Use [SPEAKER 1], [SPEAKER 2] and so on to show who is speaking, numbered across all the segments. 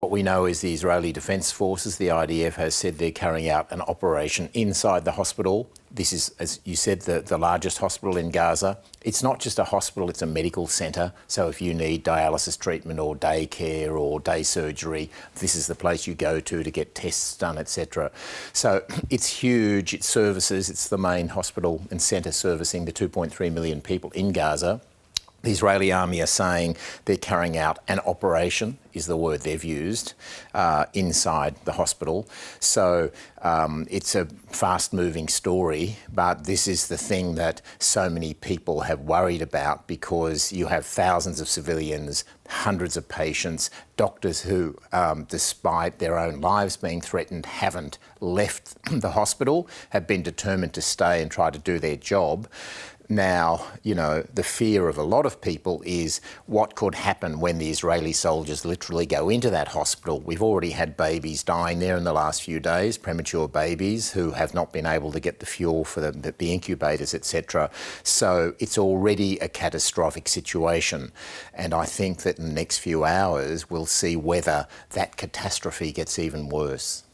[SPEAKER 1] What we know is the Israeli Defence Forces, the IDF, has said they're carrying out an operation inside the hospital. This is, as you said, the largest hospital in Gaza. It's not just a hospital, it's a medical centre. So if you need dialysis treatment or day care or day surgery, this is the place you go to get tests done, etc. So it's huge, it services, it's the main hospital and centre servicing the 2.3 million people in Gaza. The Israeli army are saying they're carrying out an operation, is the word they've used, inside the hospital. So it's a fast-moving story, but this is the thing that so many people have worried about, because you have thousands of civilians, hundreds of patients, doctors who, despite their own lives being threatened, haven't left the hospital, have been determined to stay and try to do their job. Now, you know, the fear of a lot of people is what could happen when the Israeli soldiers literally go into that hospital. We've already had babies dying there in the last few days, premature babies who have not been able to get the fuel for the incubators, etc. So it's already a catastrophic situation. And I think that in the next few hours, we'll see whether that catastrophe gets even worse.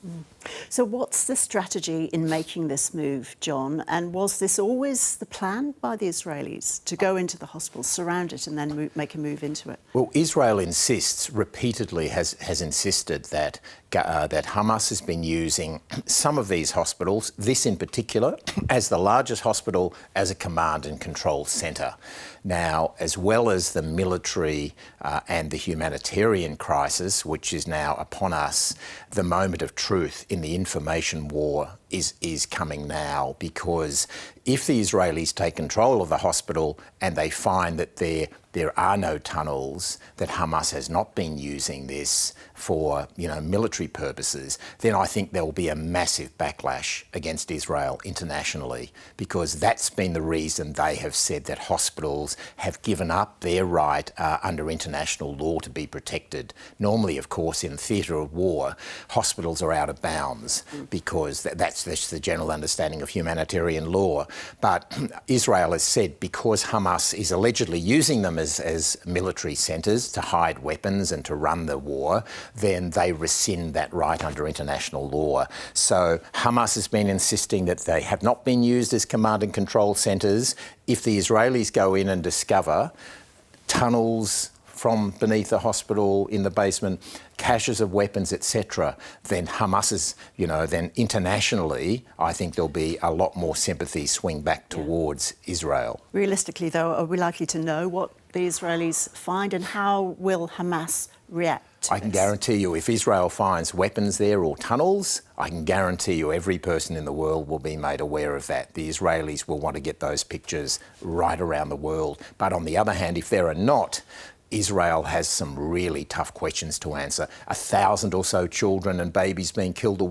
[SPEAKER 2] So what's the strategy in making this move, John? And was this always the plan by the Israelis, to go into the hospital, surround it and then make a move into it?
[SPEAKER 1] Well, Israel insists, repeatedly has insisted that Hamas has been using some of these hospitals, this in particular, as the largest hospital, as a command and control centre. Now, as well as the military and the humanitarian crisis, which is now upon us, the moment of truth in the information war is coming now, because if the Israelis take control of the hospital and they find that there are no tunnels, that Hamas has not been using this for, you know, military purposes, then I think there will be a massive backlash against Israel internationally, because that's been the reason they have said that hospitals have given up their right under international law to be protected. Normally, of course, in theatre of war, hospitals are out of bounds because that's the general understanding of humanitarian law. But Israel has said, because Hamas is allegedly using them as military centres to hide weapons and to run the war, then they rescind that right under international law. So Hamas has been insisting that they have not been used as command and control centres. If the Israelis go in and discover tunnels from beneath the hospital in the basement, caches of weapons, etc., then Hamas is, you know, then internationally, I think there'll be a lot more sympathy swing back towards Israel.
[SPEAKER 2] Realistically, though, are we likely to know what the Israelis find, and how will Hamas react to
[SPEAKER 1] I can guarantee you, if Israel finds weapons there or tunnels, I can guarantee you every person in the world will be made aware of that. The Israelis will want to get those pictures right around the world. But on the other hand, if there are not, Israel has some really tough questions to answer. 1,000 or so children and babies being killed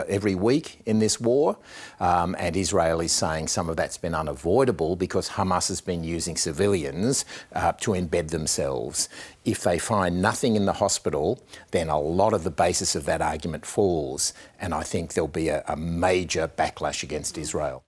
[SPEAKER 1] every week in this war, and Israel is saying some of that's been unavoidable because Hamas has been using civilians to embed themselves. If they find nothing in the hospital, then a lot of the basis of that argument falls, and I think there'll be a major backlash against Israel.